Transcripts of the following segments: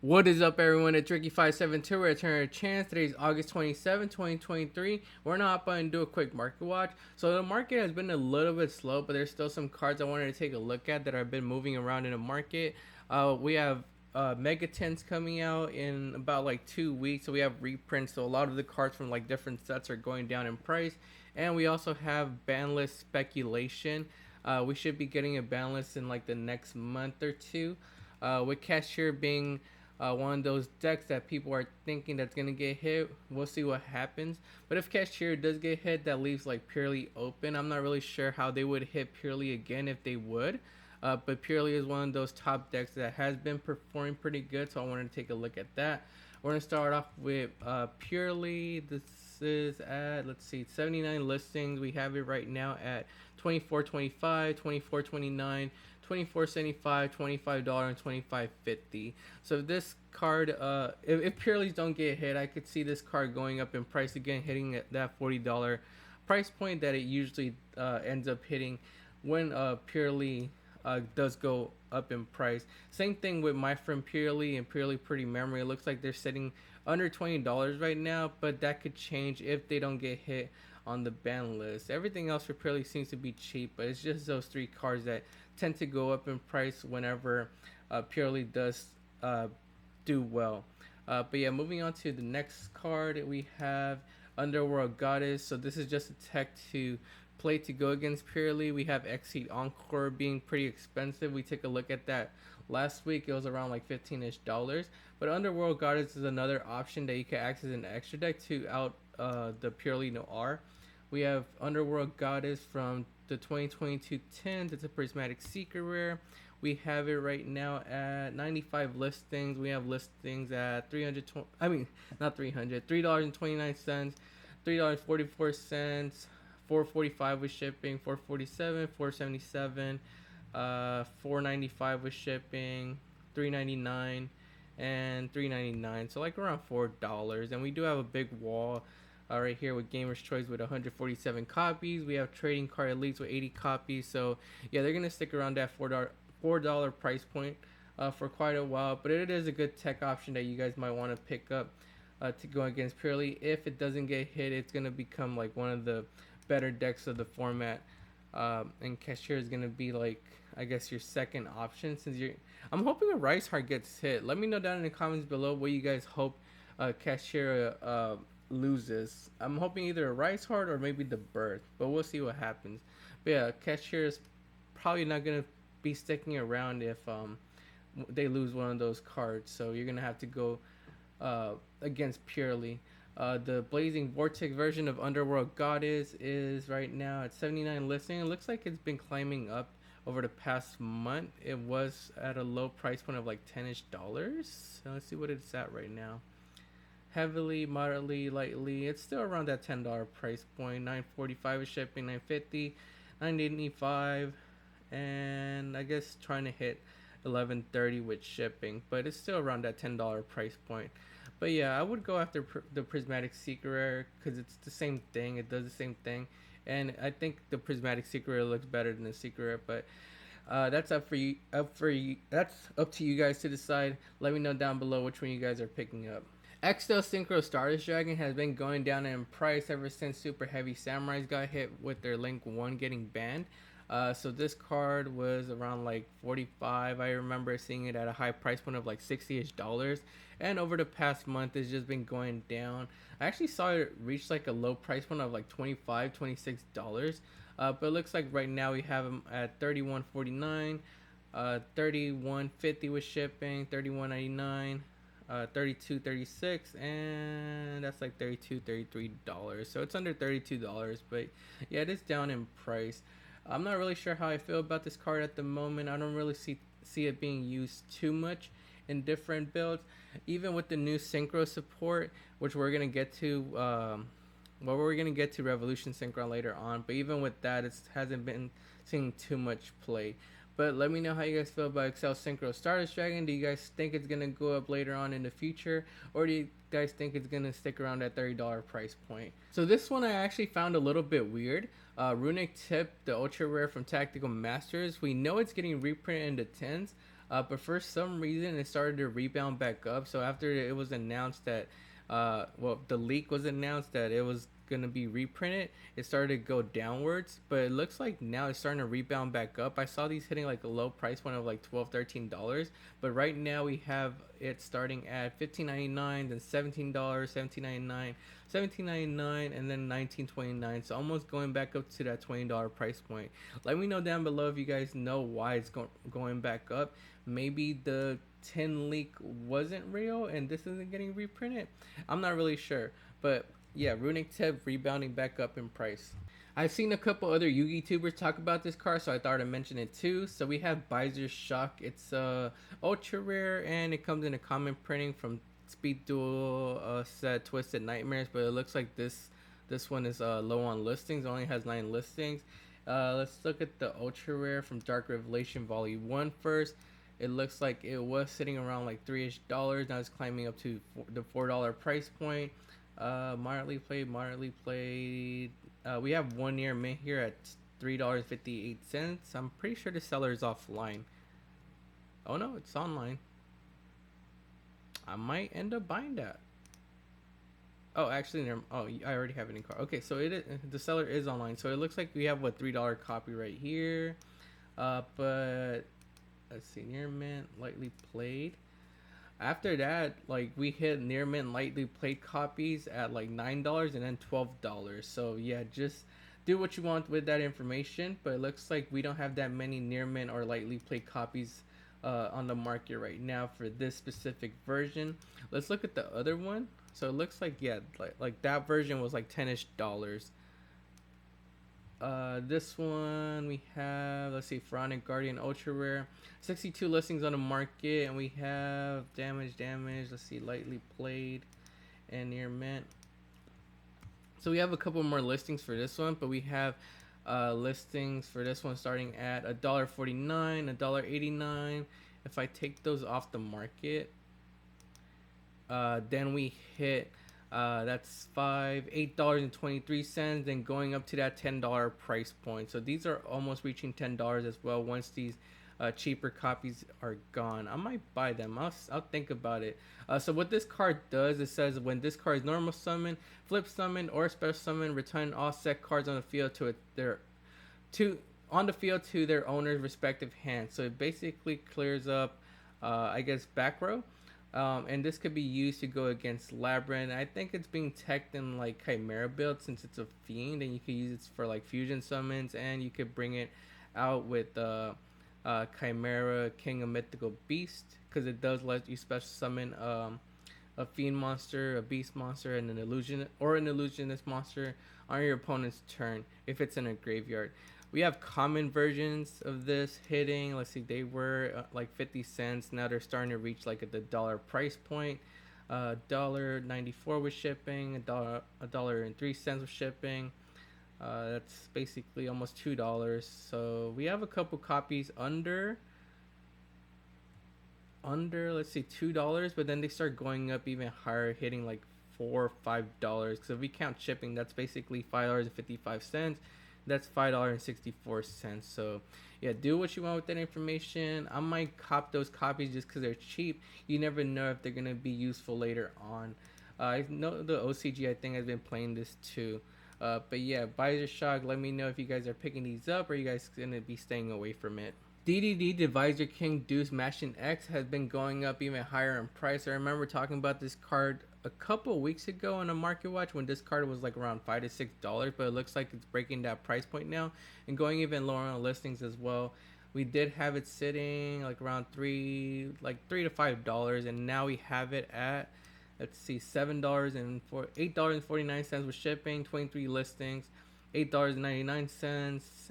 What is up, everyone? It's Ricky572. We're returning our chance. Today's August 27, 2023. We're not up and do a quick market watch. So the market has been a little bit slow, but there's still some cards I wanted to take a look at that have been moving around in the market. We have Mega 10s coming out in about like 2 weeks. So we have reprints. So a lot of the cards from like different sets are going down in price. And we also have ban list speculation. We should be getting a ban list in like the next month or two. With Cashier being one of those decks that people are thinking that's gonna get hit. We'll see what happens. But if Cashier does get hit, that leaves like Purely open. I'm not really sure how they would hit Purely again if they would. But Purely is one of those top decks that has been performing pretty good, so I wanted to take a look at that. We're gonna start off with Purely. This is at, let's see, 79 listings. We have it right now at 24.25, 24.29. $24.75, $25, and $25.50. So this card, if Purely's don't get hit, I could see this card going up in price again, hitting at that $40 price point that it usually ends up hitting when Purely does go up in price. Same thing with my friend Purely and Purely Pretty Memory. It looks like they're sitting under $20 right now, but that could change if they don't get hit on the ban list. Everything else for Purely seems to be cheap, but it's just those three cards that tend to go up in price whenever Purely does do well. But yeah, moving on to the next card, we have Underworld Goddess. So this is just a tech to play to go against Purely. We have Exceed Encore being pretty expensive. We took a look at that last week. It was around like 15-ish dollars. But Underworld Goddess is another option that you can access an extra deck to out the Purely Noir. We have Underworld Goddess from the 2022 10s. It's a Prismatic Secret Rare. We have it right now at 95 listings. We have listings at not 300, $3.29, $3.44, $4.45 with shipping, $4.47, $4.77, $4.95 with shipping, $3.99, and $3.99. So like around $4. And we do have a big wall right here with Gamer's Choice with 147 copies. We have Trading Card Elites with 80 copies. So yeah, they're gonna stick around that $4 price point for quite a while. But it is a good tech option that you guys might want to pick up to go against Purely. If it doesn't get hit, it's gonna become like one of the better decks of the format. And Cashier is gonna be like, I guess, your second option since I'm hoping a Rice Heart gets hit. Let me know down in the comments below what you guys hope Cashier loses. I'm hoping either a Rice Heart or maybe the Birth, but we'll see what happens. But yeah, Cashier is probably not gonna be sticking around if they lose one of those cards. So you're gonna have to go against Purely. The Blazing Vortex version of Underworld Goddess is right now at 79 listing. It looks like it's been climbing up over the past month. It was at a low price point of like $10-ish. So let's see what it's at right now. Heavily, moderately, lightly, it's still around that $10 price point. $9.45 is shipping, $9.50, $9.85, and I guess trying to hit $11.30 with shipping, but it's still around that $10 price point. But yeah, I would go after the Prismatic Secret Rare because it's the same thing. It does the same thing, and I think the Prismatic Secret Rare looks better than the Secret Rare. But that's up for you. That's up to you guys to decide. Let me know down below which one you guys are picking up. XL Synchro Stardust Dragon has been going down in price ever since Super Heavy Samurais got hit with their Link 1 getting banned. So this card was around like 45. I remember seeing it at a high price point of like 60-ish dollars. And over the past month, it's just been going down. I actually saw it reach like a low price point of like $25, $26. But it looks like right now we have them at $31.49, $31.50 with shipping, $31.99. 32.36, and that's like $33. So it's under $32, but yeah, it is down in price. I'm not really sure how I feel about this card at the moment. I don't really see it being used too much in different builds, even with the new synchro support, which we're gonna get to we're gonna get to Revolution Synchron later on. But even with that, it hasn't been seeing too much play. But let me know how you guys feel about XL Synchro Stardust Dragon. Do you guys think it's going to go up later on in the future? Or do you guys think it's going to stick around that $30 price point? So this one I actually found a little bit weird. Runic Tip, the Ultra Rare from Tactical Masters. We know it's getting reprinted in the 10s. But for some reason, it started to rebound back up. So after it was announced that, well, the leak was announced that it was gonna be reprinted, it started to go downwards. But it looks like now it's starting to rebound back up. I saw these hitting like a low price point of like $12, $13, but right now we have it starting at $15.99, then $17, $17.99, $17.99, and then $19.29. So almost going back up to that $20 price point. Let me know down below if you guys know why it's going back up. Maybe the 10 leak wasn't real and this isn't getting reprinted. I'm not really sure, but yeah, Runic Tip rebounding back up in price. I've seen a couple other Yugi tubers talk about this car, so I thought I'd mention it too. So we have Bizer Shock. It's ultra rare and it comes in a common printing from Speed Duel set Twisted Nightmares, but it looks like this one is low on listings. It only has 9 listings. Let's look at the ultra rare from Dark Revelation Volume 1 first. It looks like it was sitting around like $3-ish. Now it's climbing up to the $4 price point. Moderately played. We have 1 near mint here at $3.58. I'm pretty sure the seller is offline. Oh no, it's online. I might end up buying that. Oh, actually, oh, I already have it in car. Okay, so the seller is online. So it looks like we have what $3 copy right here. But let's see, near mint, lightly played. After that, like we hit near mint lightly played copies at like $9 and then $12. So yeah, just do what you want with that information. But it looks like we don't have that many near mint or lightly played copies on the market right now for this specific version. Let's look at the other one. So it looks like, yeah, like that version was like $10-ish. This one we have, let's see, Pharaonic Guardian Ultra Rare, 62 listings on the market, and we have damage. Let's see, lightly played and near mint. So we have a couple more listings for this one, but we have listings for this one starting at $1.49, $1.89. If I take those off the market, then we hit that's $8.23, then going up to that $10 price point. So these are almost reaching $10 as well once these cheaper copies are gone. I might buy them. I'll think about it. So what this card does, it says when this card is normal summon, flip summon, or special summon, return all set cards on the field to their owner's respective hands. So it basically clears up, I guess, back row. And this could be used to go against Labyrinth. I think it's being teched in like Chimera build since it's a fiend, and you could use it for like fusion summons, and you could bring it out with Chimera King of Mythical Beast, because it does let you special summon a fiend monster, a beast monster, and an illusionist monster on your opponent's turn if it's in a graveyard. We have common versions of this hitting. Let's see, they were like 50 cents. Now they're starting to reach like at the dollar price point. $1.94 with shipping, $1.03 with shipping. That's basically almost $2. So we have a couple copies under let's see, $2, but then they start going up even higher, hitting like $4 or $5. So if we count shipping, that's basically $5.55. That's $5.64. So yeah, do what you want with that information. I might cop those copies just because they're cheap. You never know if they're gonna be useful later on. I know the OCG, I think, has been playing this too. But yeah, Bizer Shock, let me know if you guys are picking these up or you guys gonna be staying away from it. DDD Divisor King Deuce Mashing X has been going up even higher in price. I remember talking about this card a couple weeks ago on a market watch when this card was like around $5 to $6, but it looks like it's breaking that price point now and going even lower on listings as well. We did have it sitting like around $3 to $5, and now we have it at, let's see, $8.49 with shipping, 23 listings. $8.99,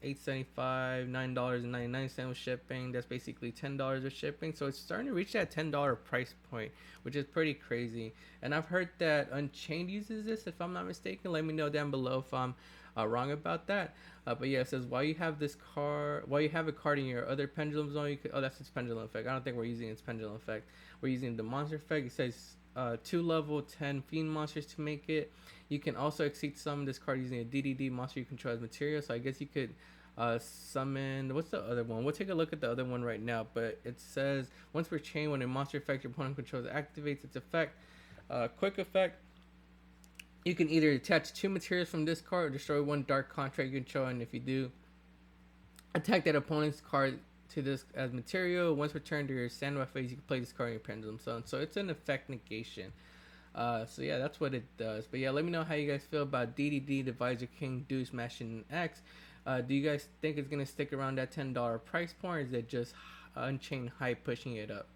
$8.75, $9.99 with shipping. That's basically $10 with shipping. So it's starting to reach that $10 price point, which is pretty crazy. And I've heard that Unchained uses this, if I'm not mistaken. Let me know down below if I'm wrong about that. But yeah, it says while you have a card in your other pendulum zone, you could, oh, that's its pendulum effect. I don't think we're using its pendulum effect. We're using the monster effect. It says 2 level 10 fiend monsters to make it. You can also exceed summon this card using a DDD monster you control as material. So I guess you could Summon. What's the other one? We'll take a look at the other one right now. But it says once per chain, when a monster effect your opponent controls activates its effect, quick effect. You can either attach two materials from this card or destroy one dark contract you control, and if you do, attack that opponent's card to this as material. Once returned to your standby phase, you can play this card in your pendulum zone. So it's an effect negation. So yeah, that's what it does. But yeah, let me know how you guys feel about DDD, Divisor King, Deuce, Smashing X. Do you guys think it's gonna stick around that $10 price point, or is it just Unchained hype pushing it up?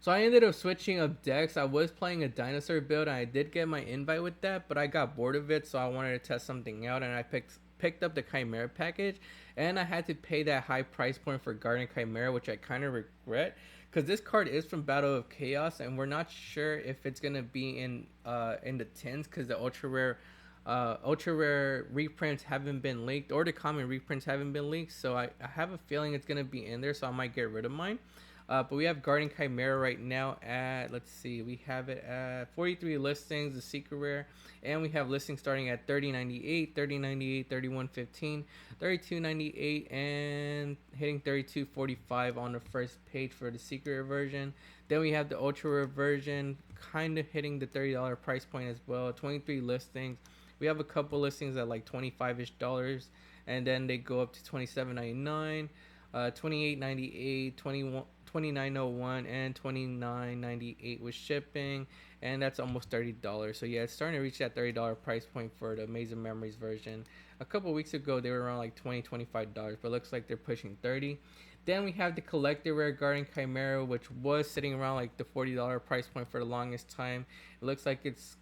So I ended up switching up decks. I was playing a dinosaur build, and I did get my invite with that, but I got bored of it, so I wanted to test something out, and I picked up the Chimera package, and I had to pay that high price point for Guardian Chimera, which I kind of regret, because this card is from Battle of Chaos, and we're not sure if it's gonna be in the tins, because the ultra rare reprints haven't been leaked, or the common reprints haven't been leaked. So I have a feeling it's gonna be in there, so I might get rid of mine. But we have Guardian Chimera right now at, let's see, we have it at 43 listings, the secret rare, and we have listings starting at 30.98, 30.98, 31.15, 32.98, and hitting 32.45 on the first page for the secret rare version. Then we have the ultra rare version, kind of hitting the $30 price point as well. 23 listings. We have a couple listings at like 25-ish dollars, and then they go up to 27.99, 28.98, 29.01, and 29.98 with shipping, and that's almost $30. So yeah, it's starting to reach that $30 price point for the Amazing Memories version. A couple weeks ago they were around like $20-$25, but looks like they're pushing 30. Then we have the collector rare Guardian Chimera, which was sitting around like the $40 price point for the longest time. It looks like it's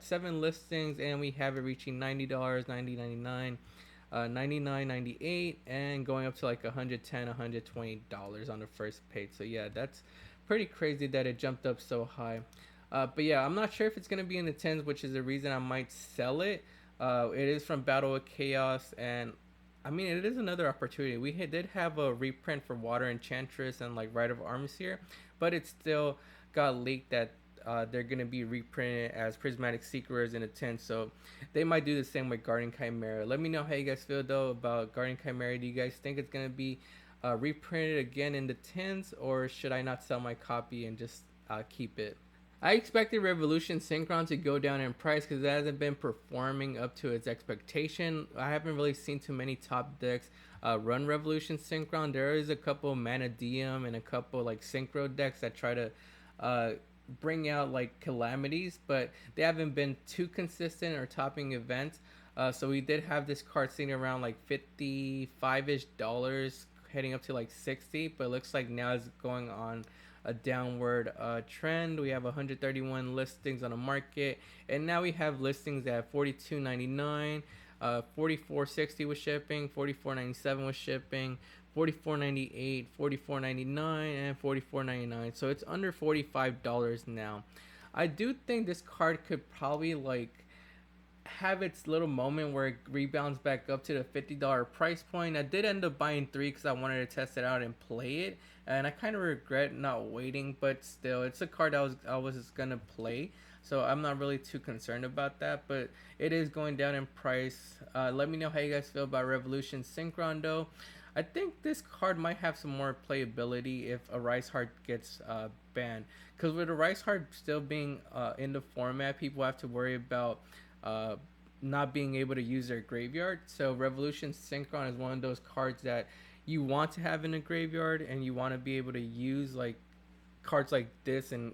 7 listings, and we have it reaching $90, $90.99, 99.98, and going up to like $110-$120 on the first page. So yeah, that's pretty crazy that it jumped up so high. But yeah, I'm not sure if it's gonna be in the tens, which is the reason I might sell it. It is from Battle of Chaos, and I mean, it is another opportunity. We did have a reprint for Water Enchantress and like Rite of Arms here, but it still got leaked that they're gonna be reprinted as Prismatic Seekers in a 10, so they might do the same with Guardian Chimera. Let me know how you guys feel though about Guardian Chimera. Do you guys think it's gonna be reprinted again in the 10s, or should I not sell my copy and just keep it? I expected Revolution Synchron to go down in price because it hasn't been performing up to its expectation. I haven't really seen too many top decks run Revolution Synchron. There is a couple Mana Diem and a couple like Synchro decks that try to bring out like calamities, but they haven't been too consistent or topping events. So we did have this card sitting around like $55-ish, heading up to like 60, but it looks like now it's going on a downward trend. We have 131 listings on the market, and now we have listings at $42.99, $44.60 with shipping, $44.97 with shipping, $44.98, $44.99, and $44.99. So it's under $45 now. I do think this card could probably like have its little moment where it rebounds back up to the $50 price point. I did end up buying 3 because I wanted to test it out and play it, and I kind of regret not waiting, but still, it's a card I was just gonna play, so I'm not really too concerned about that. But it is going down in price. Let me know how you guys feel about Revolution Synchron though. I think this card might have some more playability if a Rise Heart gets banned, because with a Rise Heart still being in the format, people have to worry about not being able to use their graveyard. So Revolution Synchron is one of those cards that you want to have in a graveyard, and you want to be able to use like cards like this in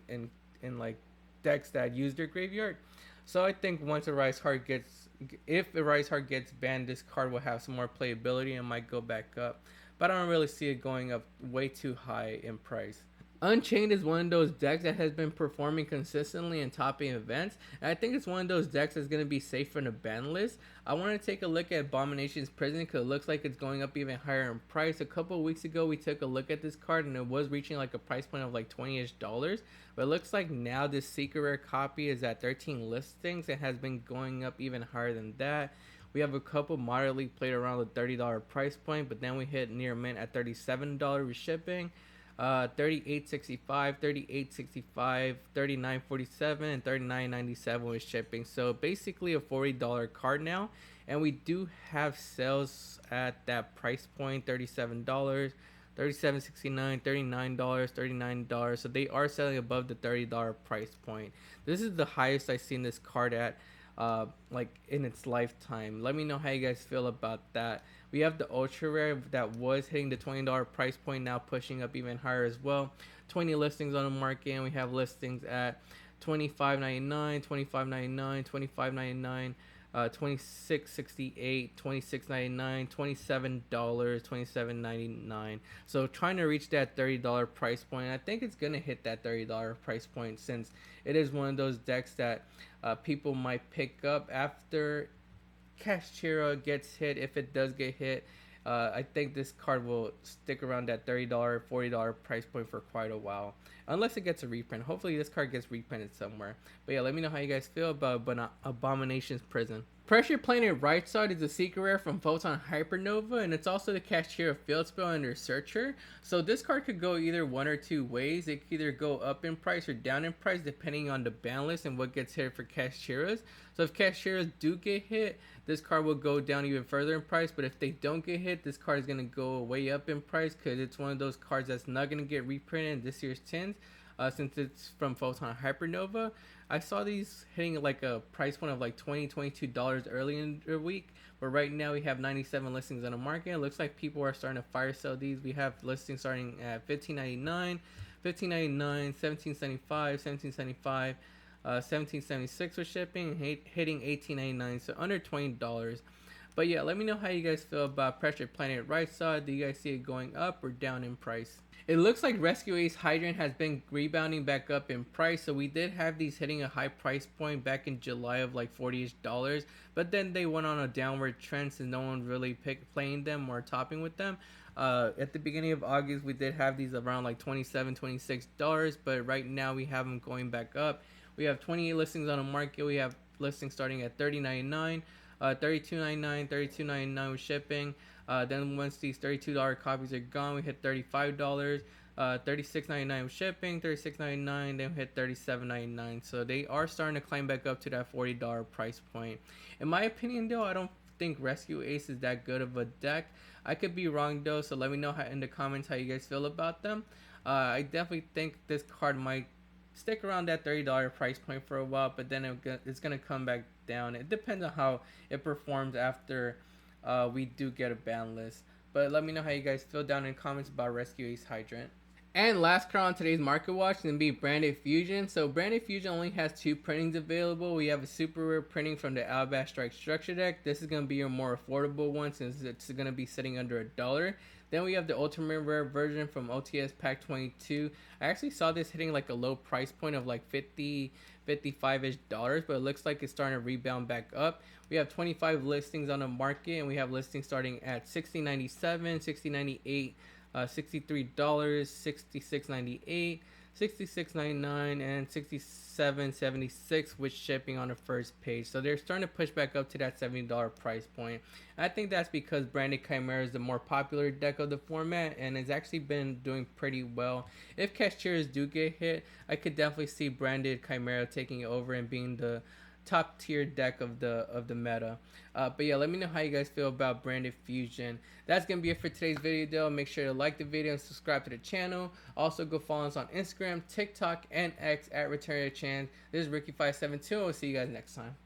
like decks that use their graveyard. So I think once a Rise Heart gets, if a Rise Heart gets banned, this card will have some more playability and might go back up, but I don't really see it going up way too high in price. Unchained is one of those decks that has been performing consistently in topping events, and I think it's one of those decks that's going to be safe from the ban list. I want to take a look at Abomination's Prison because it looks like it's going up even higher in price. A couple of weeks ago we took a look at this card and it was reaching like a price point of like $20-ish, but it looks like now this secret rare copy is at 13 listings and has been going up even higher than that. We have a couple moderately played around the $30 price point, but then we hit near mint at $37 with shipping. 38.65, 38.65, 39.47, and 39.97 with shipping. So basically a $40 card now, and we do have sales at that price point, $37, $37.69, $39, $39. So they are selling above the $30 price point. This is the highest I've seen this card at, like in its lifetime. Let me know how you guys feel about that. We have the ultra rare that was hitting the $20 price point, now pushing up even higher as well. 20 listings on the market, and we have listings at $25.99, $25.99, $25.99, $26.68, $26.99, $27, $27.99. So trying to reach that $30 price point. I think it's gonna hit that $30 price point, since it is one of those decks that people might pick up after Cashchira gets hit. If it does get hit, I think this card will stick around that $30, $40 price point for quite a while, unless it gets a reprint. Hopefully this card gets reprinted somewhere. But yeah, let me know how you guys feel about Abomination's Prison. Pressure Planet Right Side is a secret rare from Photon Hypernova, and it's also the Cashchira Field Spell under Searcher. So this card could go either one or two ways. It could either go up in price or down in price depending on the ban list and what gets hit for Cashchiras. So if Cashchiras do get hit, this card will go down even further in price. But if they don't get hit, this card is going to go way up in price, because it's one of those cards that's not going to get reprinted in this year's tins. Since it's from Photon Hypernova. I saw these hitting like a price point of like $20, $22 early in the week, but right now we have 97 listings on the market. It looks like people are starting to fire sell these. We have listings starting at $15.99, $15.99, $17.75, $17.75, $17.76 with shipping, hitting $18.99, so under $20. But yeah, let me know how you guys feel about Pressure Planet Right Side. Do you guys see it going up or down in price? It looks like Rescue Ace Hydrant has been rebounding back up in price. So we did have these hitting a high price point back in July of like $40-ish, but then they went on a downward trend since no one really playing them or topping with them. At the beginning of August, we did have these around like $27, $26, but right now we have them going back up. We have 28 listings on the market. We have listings starting at $30.99. $32.99, $32.99 with shipping. Then once these $32 copies are gone, we hit $35, $36.99 with shipping, $36.99, then we hit $37.99. So they are starting to climb back up to that $40 price point. In my opinion though, I don't think Rescue Ace is that good of a deck. I could be wrong though, so let me know in the comments how you guys feel about them. I definitely think this card might stick around that $30 price point for a while, but then it's going to come back down. It depends on how it performs after we do get a ban list. But let me know how you guys feel down in the comments about Rescue Ace Hydrant. And last card on today's market watch is going to be Branded Fusion. So Branded Fusion only has 2 printings available. We have a super rare printing from the Albass Strike Structure deck. This is going to be your more affordable one since it's going to be sitting under $1. Then we have the ultimate rare version from OTS Pack 22. I actually saw this hitting like a low price point of like $50, $55-ish, but it looks like it's starting to rebound back up. We have 25 listings on the market, and we have listings starting at $60.97, $60.98, $63, $66.98, $66.99, and $67.76 with shipping on the first page. So they're starting to push back up to that $70 price point. I think that's because Branded Chimera is the more popular deck of the format and has actually been doing pretty well. If Cashchiras do get hit, I could definitely see Branded Chimera taking it over and being the top tier deck of the meta. But yeah, let me know how you guys feel about Branded Fusion. That's gonna be it for today's video though. Make sure to like the video and subscribe to the channel. Also go follow us on Instagram, TikTok, and X at Return Your Chance. This is Ricky572. I'll see you guys next time.